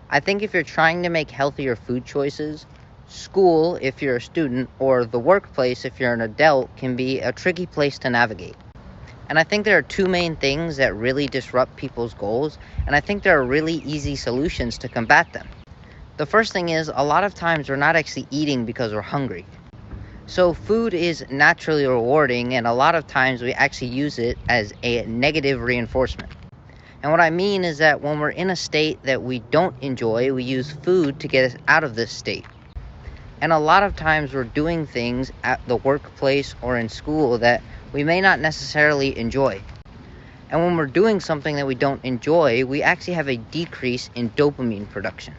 I think if you're trying to make healthier food choices, school, if you're a student, or the workplace, if you're an adult, can be a tricky place to navigate. And I think there are two main things that really disrupt people's goals, and I think there are really easy solutions to combat them. The first thing is, a lot of times we're not actually eating because we're hungry. So food is naturally rewarding, and a lot of times we actually use it as a negative reinforcement. And what I mean is that when we're in a state that we don't enjoy, we use food to get us out of this state. And a lot of times we're doing things at the workplace or in school that we may not necessarily enjoy. And when we're doing something that we don't enjoy, we actually have a decrease in dopamine production.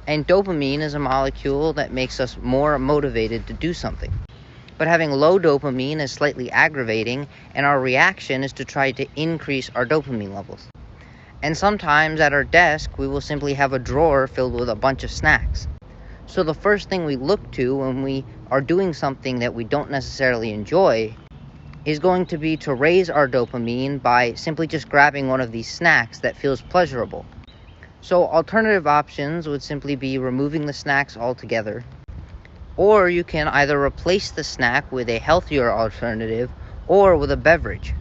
And dopamine is a molecule that makes us more motivated to do something. But having low dopamine is slightly aggravating, and our reaction is to try to increase our dopamine levels. And sometimes at our desk, we will simply have a drawer filled with a bunch of snacks. So the first thing we look to when we are doing something that we don't necessarily enjoy is going to be to raise our dopamine by simply just grabbing one of these snacks that feels pleasurable. So alternative options would simply be removing the snacks altogether, or you can either replace the snack with a healthier alternative or with a beverage.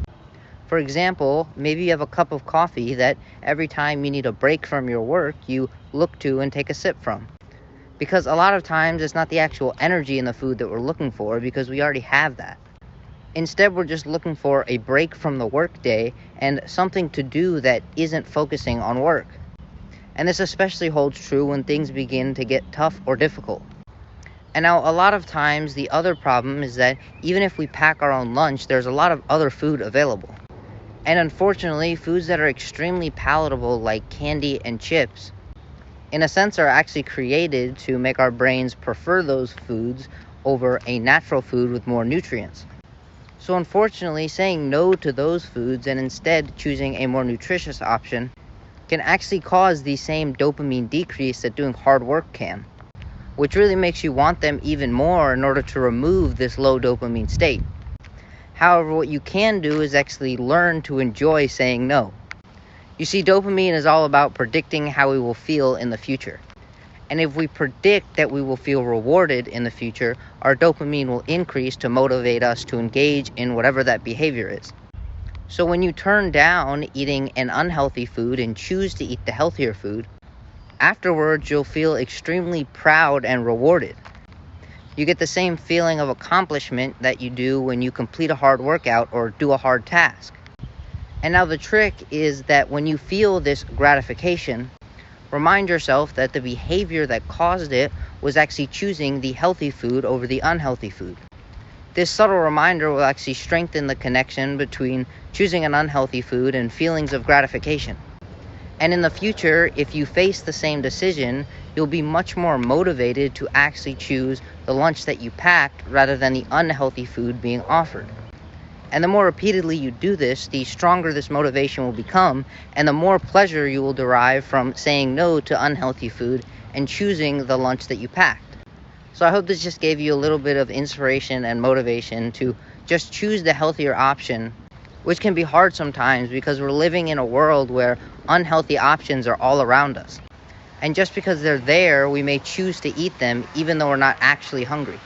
For example, maybe you have a cup of coffee that every time you need a break from your work, you look to and take a sip from. Because a lot of times it's not the actual energy in the food that we're looking for, because we already have that. Instead, we're just looking for a break from the workday and something to do that isn't focusing on work. And this especially holds true when things begin to get tough or difficult. And now, a lot of times, the other problem is that even if we pack our own lunch, there's a lot of other food available. And unfortunately, foods that are extremely palatable, like candy and chips, in a sense are actually created to make our brains prefer those foods over a natural food with more nutrients. So unfortunately, saying no to those foods and instead choosing a more nutritious option can actually cause the same dopamine decrease that doing hard work can, which really makes you want them even more in order to remove this low dopamine state. However, what you can do is actually learn to enjoy saying no. You see, dopamine is all about predicting how we will feel in the future. And if we predict that we will feel rewarded in the future, our dopamine will increase to motivate us to engage in whatever that behavior is. So when you turn down eating an unhealthy food and choose to eat the healthier food, afterwards you'll feel extremely proud and rewarded. You get the same feeling of accomplishment that you do when you complete a hard workout or do a hard task. And now the trick is that when you feel this gratification, remind yourself that the behavior that caused it was actually choosing the healthy food over the unhealthy food. This subtle reminder will actually strengthen the connection between choosing an unhealthy food and feelings of gratification. And in the future, if you face the same decision, you'll be much more motivated to actually choose the lunch that you packed rather than the unhealthy food being offered. And the more repeatedly you do this, the stronger this motivation will become, and the more pleasure you will derive from saying no to unhealthy food and choosing the lunch that you packed. So I hope this just gave you a little bit of inspiration and motivation to just choose the healthier option, which can be hard sometimes because we're living in a world where unhealthy options are all around us. And just because they're there, we may choose to eat them even though we're not actually hungry.